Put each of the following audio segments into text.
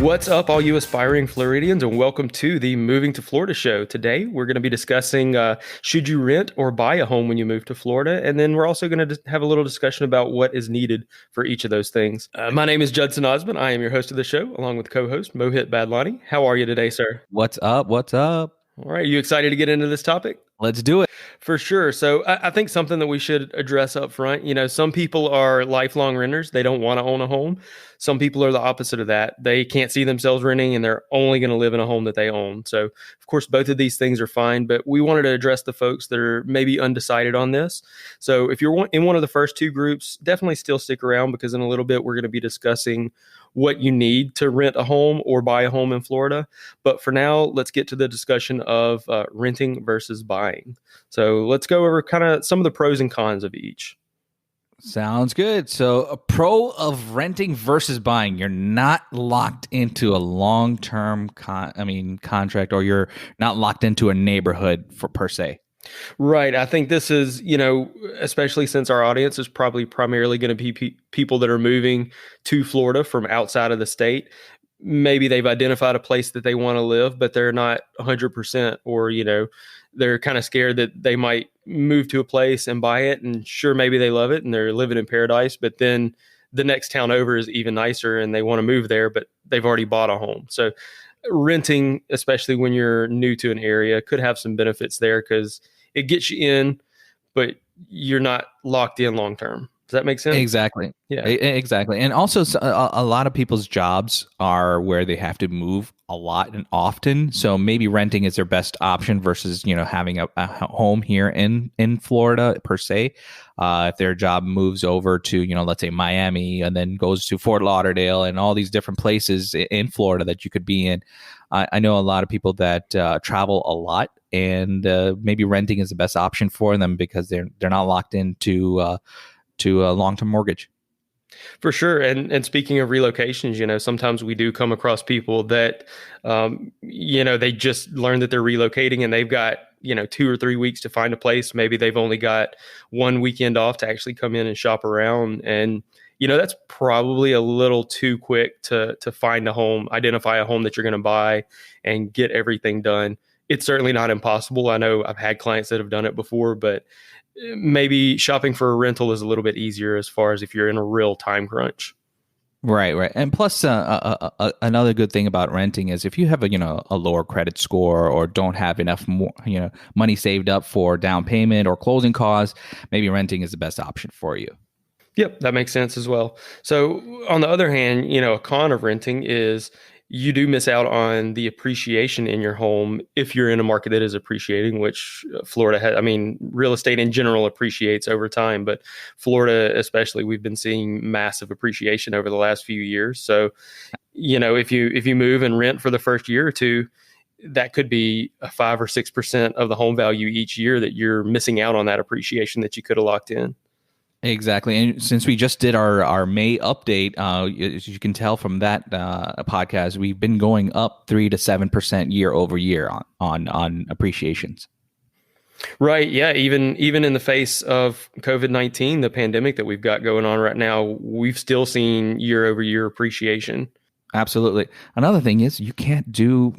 What's up, all you aspiring Floridians, and welcome to the Moving to Florida show. Today, we're going to be discussing should you rent or buy a home when you move to Florida? And then we're also going to have a little discussion about what is needed for each of those things. My name is Judson Osmond. I am your host of the show, along with co-host Mohit Badlani. How are you today, sir? What's up? What's up? All right. You excited to get into this topic? Let's do it. For sure. So I think something that we should address up front, some people are lifelong renters. They don't want to own a home. Some people are the opposite of that. They can't see themselves renting and they're only going to live in a home that they own. So, of course, both of these things are fine, but we wanted to address the folks that are maybe undecided on this. So if you're in one of the first two groups, definitely still stick around because in a little bit, we're going to be discussing what you need to rent a home or buy a home in Florida. But for now, let's get to the discussion of renting versus buying. So let's go over kind of some of the pros and cons of each. Sounds good. So a pro of renting versus buying, you're not locked into a long-term contract, or you're not locked into a neighborhood per se. Right. I think this is, especially since our audience is probably primarily going to be people that are moving to Florida from outside of the state. Maybe they've identified a place that they want to live, but they're not 100%, or, they're kind of scared that they might move to a place and buy it. And sure, maybe they love it and they're living in paradise, but then the next town over is even nicer and they want to move there, but they've already bought a home. So renting, especially when you're new to an area, could have some benefits there because it gets you in, but you're not locked in long term. Does that make sense? Exactly. Yeah, exactly. And also a lot of people's jobs are where they have to move a lot and often. So maybe renting is their best option versus, having a home here in Florida per se. If their job moves over to, let's say Miami and then goes to Fort Lauderdale and all these different places in Florida that you could be in. I know a lot of people that travel a lot, and maybe renting is the best option for them because they're not locked into to a long-term mortgage. For sure. And speaking of relocations, sometimes we do come across people that, they just learned that they're relocating and they've got, 2 or 3 weeks to find a place. Maybe they've only got one weekend off to actually come in and shop around. And, that's probably a little too quick to find a home, identify a home that you're going to buy and get everything done. It's certainly not impossible. I know I've had clients that have done it before, but maybe shopping for a rental is a little bit easier as far as if you're in a real time crunch. Right. And plus, another good thing about renting is if you have a lower credit score or don't have enough money saved up for down payment or closing costs, maybe renting is the best option for you. Yep, that makes sense as well. So on the other hand, a con of renting is you do miss out on the appreciation in your home if you're in a market that is appreciating, which Florida has. I mean, real estate in general appreciates over time, but Florida especially, we've been seeing massive appreciation over the last few years. So, if you move and rent for the first year or two, that could be a 5 or 6% of the home value each year that you're missing out on that appreciation that you could have locked in. Exactly. And since we just did our May update, as you can tell from that podcast, we've been going up 3 to 7% year over year on appreciations. Right. Yeah. Even in the face of COVID-19, the pandemic that we've got going on right now, we've still seen year over year appreciation. Absolutely. Another thing is you can't do,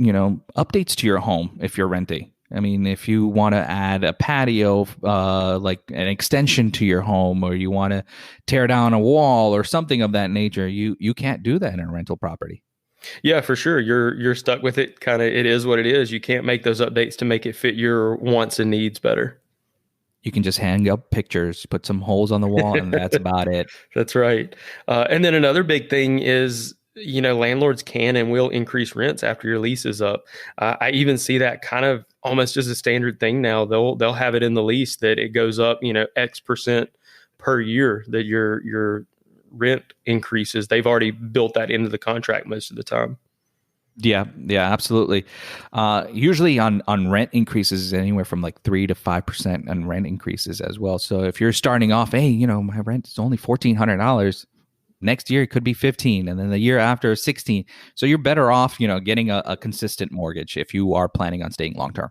updates to your home if you're renting. I mean, if you want to add a patio, like an extension to your home, or you want to tear down a wall or something of that nature, you can't do that in a rental property. Yeah, for sure. You're stuck with it. Kind of, it is what it is. You can't make those updates to make it fit your wants and needs better. You can just hang up pictures, put some holes on the wall, and that's about it. That's right. And then another big thing is, landlords can and will increase rents after your lease is up. I even see that kind of almost as a standard thing now. They'll have it in the lease that it goes up, X% per year that your rent increases. They've already built that into the contract most of the time. Yeah, absolutely. Usually on rent increases, anywhere from like 3 to 5% on rent increases as well. So if you're starting off, hey, my rent is only $1,400. Next year it could be 15, and then the year after 16. So you're better off, getting a consistent mortgage if you are planning on staying long term.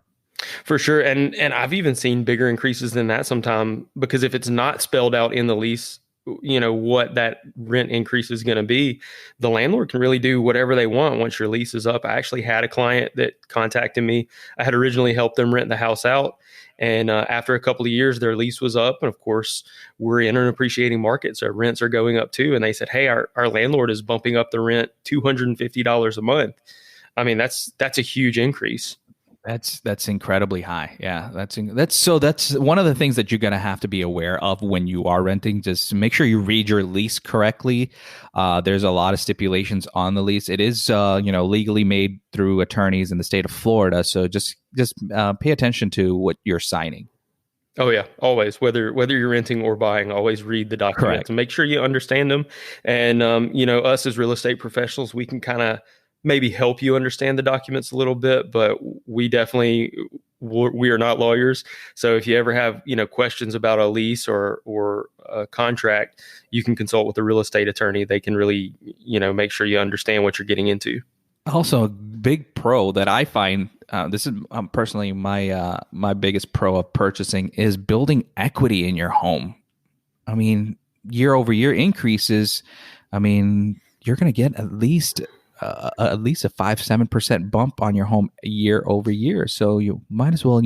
For sure. And I've even seen bigger increases than that sometime, because if it's not spelled out in the lease what that rent increase is going to be, the landlord can really do whatever they want once your lease is up. I actually had a client that contacted me. I had originally helped them rent the house out, and after a couple of years their lease was up, and of course we're in an appreciating market, so rents are going up too, and they said, hey, our landlord is bumping up the rent $250 a month. I mean, that's a huge increase. That's incredibly high. Yeah, that's one of the things that you're going to have to be aware of when you are renting. Just make sure you read your lease correctly. There's a lot of stipulations on the lease. It is legally made through attorneys in the state of Florida, so just pay attention to what you're signing. Oh yeah, always. Whether you're renting or buying, always read the documents Correct. and make sure you understand them. And us as real estate professionals, we can kind of maybe help you understand the documents a little bit, but we definitely we are not lawyers. So if you ever have questions about a lease or a contract, you can consult with a real estate attorney. They can really make sure you understand what you're getting into. Also, a big pro that I find, this is personally my biggest pro of purchasing, is building equity in your home. I mean, year over year increases. I mean, you're going to get at least a 5-7% bump on your home year over year. So you might as well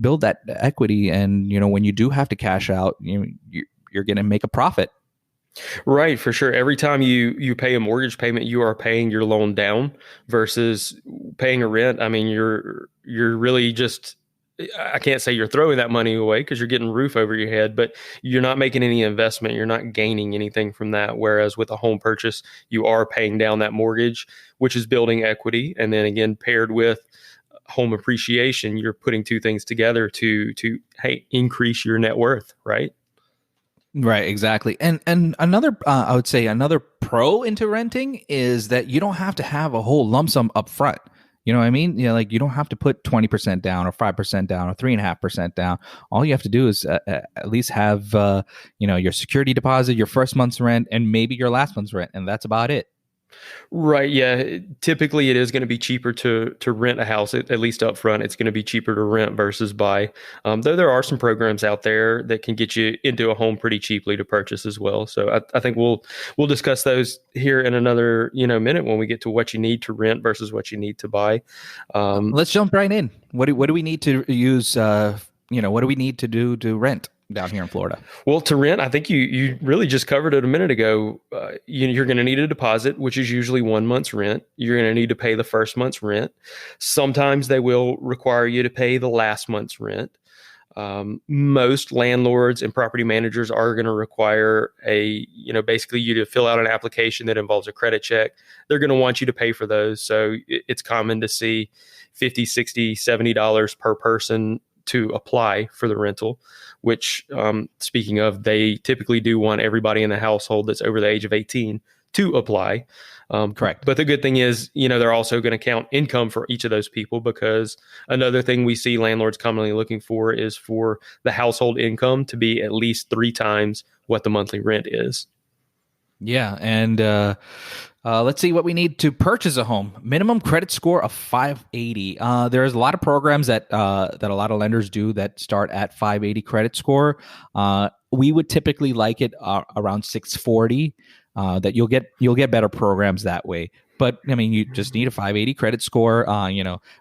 build that equity, and when you do have to cash out, you're going to make a profit. Right, for sure. Every time you pay a mortgage payment, you are paying your loan down versus paying a rent. I mean, you're really just, I can't say you're throwing that money away because you're getting a roof over your head, but you're not making any investment. You're not gaining anything from that. Whereas with a home purchase, you are paying down that mortgage, which is building equity. And then again, paired with home appreciation, you're putting two things together to increase your net worth, right? Right, exactly. And another, I would say another pro into renting is that you don't have to have a whole lump sum up front. You know what I mean? Like you don't have to put 20% down or 5% down or 3.5% down. All you have to do is at least have, your security deposit, your first month's rent, and maybe your last month's rent. And that's about it. Right. Yeah. Typically, it is going to be cheaper to rent a house, at least up front. It's going to be cheaper to rent versus buy. Though there are some programs out there that can get you into a home pretty cheaply to purchase as well. So I think we'll discuss those here in another minute when we get to what you need to rent versus what you need to buy. Let's jump right in. What do we need to use? What do we need to do to rent down here in Florida? Well, to rent, I think you really just covered it a minute ago. You're going to need a deposit, which is usually 1 month's rent. You're going to need to pay the first month's rent. Sometimes they will require you to pay the last month's rent. Most landlords and property managers are going to require basically you to fill out an application that involves a credit check. They're going to want you to pay for those. So it's common to see $50, $60, $70 per person to apply for the rental, which speaking of, they typically do want everybody in the household that's over the age of 18 to apply. Correct. But the good thing is, they're also going to count income for each of those people, because another thing we see landlords commonly looking for is for the household income to be at least 3 times what the monthly rent is. Yeah. And let's see what we need to purchase a home. Minimum credit score of 580. There's a lot of programs that a lot of lenders do that start at 580 credit score. We would typically like it around 640. That you'll get better programs that way. But I mean, you just need a 580 credit score.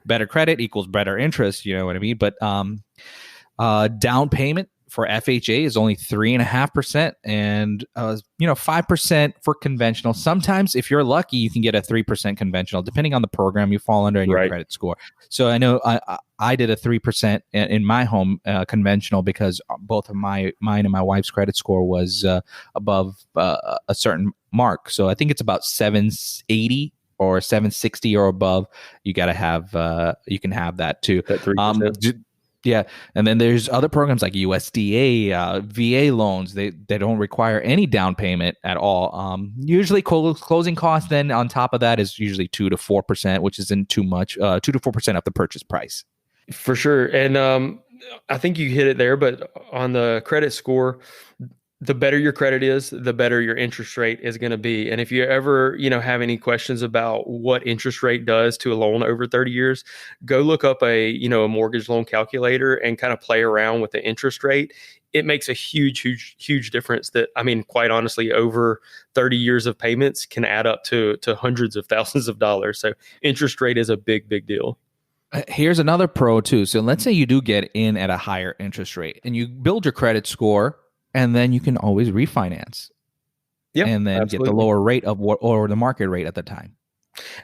Better credit equals better interest. You know what I mean? But down payment for FHA is only 3.5%, and 5% for conventional. Sometimes, if you're lucky, you can get a 3% conventional, depending on the program you fall under and your credit score. So I know I did a 3% in my home conventional, because both of mine and my wife's credit score was above a certain mark. So I think it's about 780 or 760 or above. You got to have you can have that too. That 3%. Yeah, and then there's other programs like USDA, VA loans. They don't require any down payment at all. Usually closing costs then on top of that is usually 2 to 4%, which isn't too much. 2 to 4% of the purchase price. For sure. And I think you hit it there, but on the credit score, the better your credit is, the better your interest rate is going to be. And if you ever, have any questions about what interest rate does to a loan over 30 years, go look up a mortgage loan calculator and kind of play around with the interest rate. it makes a huge difference that, I mean, quite honestly, over 30 years of payments can add up to hundreds of thousands of dollars. So interest rate is a big deal. Here's another pro too. So let's say you do get in at a higher interest rate and you build your credit score, and then you can always refinance Yeah, and then get the lower rate of what, or the market rate at the time.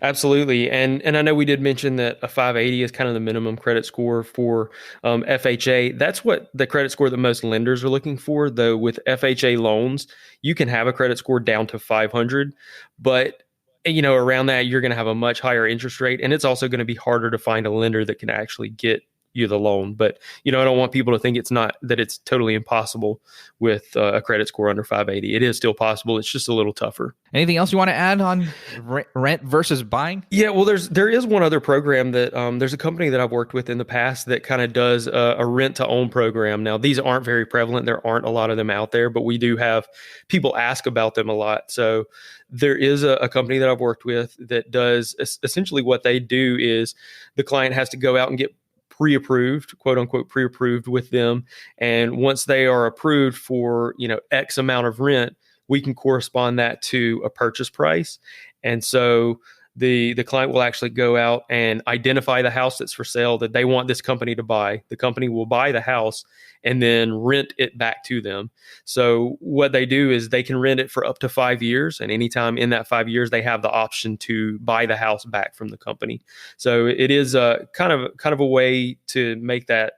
Absolutely. And I know we did mention that a 580 is kind of the minimum credit score for FHA. That's what the credit score that most lenders are looking for, though with FHA loans, you can have a credit score down to 500, but around that, you're going to have a much higher interest rate. And it's also going to be harder to find a lender that can actually get you the loan. But, I don't want people to think that it's totally impossible with a credit score under 580. It is still possible. It's just a little tougher. Anything else you want to add on rent versus buying? Yeah, well, there is one other program that there's a company that I've worked with in the past that kind of does a rent to own program. Now, these aren't very prevalent. There aren't a lot of them out there, but we do have people ask about them a lot. So there is a company that I've worked with that does essentially what they do is the client has to go out and get pre-approved, quote unquote, pre-approved with them. And once they are approved for, X amount of rent, we can correspond that to a purchase price. And so the client will actually go out and identify the house that's for sale that they want this company to buy. The company will buy the house and then rent it back to them. So what they do is they can rent it for up to 5 years. And anytime in that 5 years, they have the option to buy the house back from the company. So it is kind of a way to make that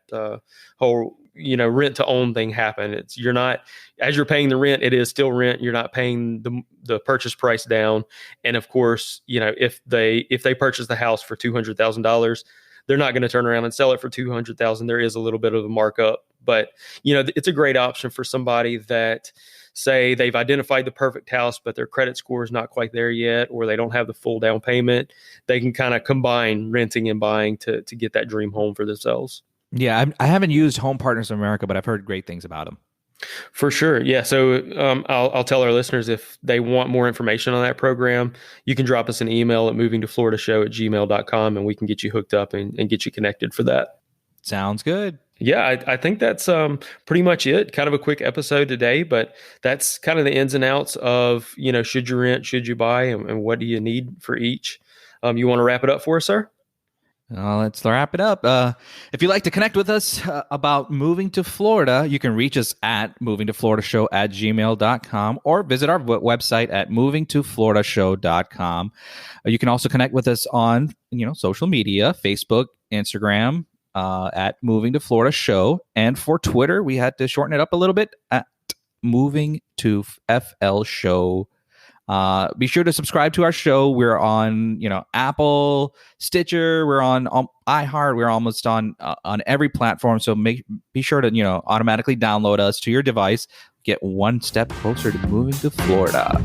whole rent to own thing happen. You're not, as you're paying the rent, it is still rent. You're not paying the purchase price down. And of course, if they purchase the house for $200,000, they're not going to turn around and sell it for $200,000. There is a little bit of a markup, but it's a great option for somebody that, say, they've identified the perfect house, but their credit score is not quite there yet, or they don't have the full down payment. They can kind of combine renting and buying to get that dream home for themselves. Yeah, I haven't used Home Partners of America, but I've heard great things about them. For sure. Yeah. So I'll tell our listeners, if they want more information on that program, you can drop us an email at movingtofloridashow@gmail.com, and we can get you hooked up and get you connected for that. Sounds good. Yeah, I think that's pretty much it. Kind of a quick episode today, but that's kind of the ins and outs of, should you rent, should you buy, and what do you need for each. You want to wrap it up for us, sir? Let's wrap it up. If you'd like to connect with us about moving to Florida, you can reach us at movingtofloridashow@gmail.com or visit our website at movingtofloridashow.com. You can also connect with us on, social media, Facebook, Instagram, at Moving to Florida Show. And for Twitter, we had to shorten it up a little bit at Moving to FL Show. Be sure to subscribe to our show. We're on, Apple, Stitcher. We're on iHeart. We're almost on every platform. So be sure to, automatically download us to your device. Get one step closer to moving to Florida.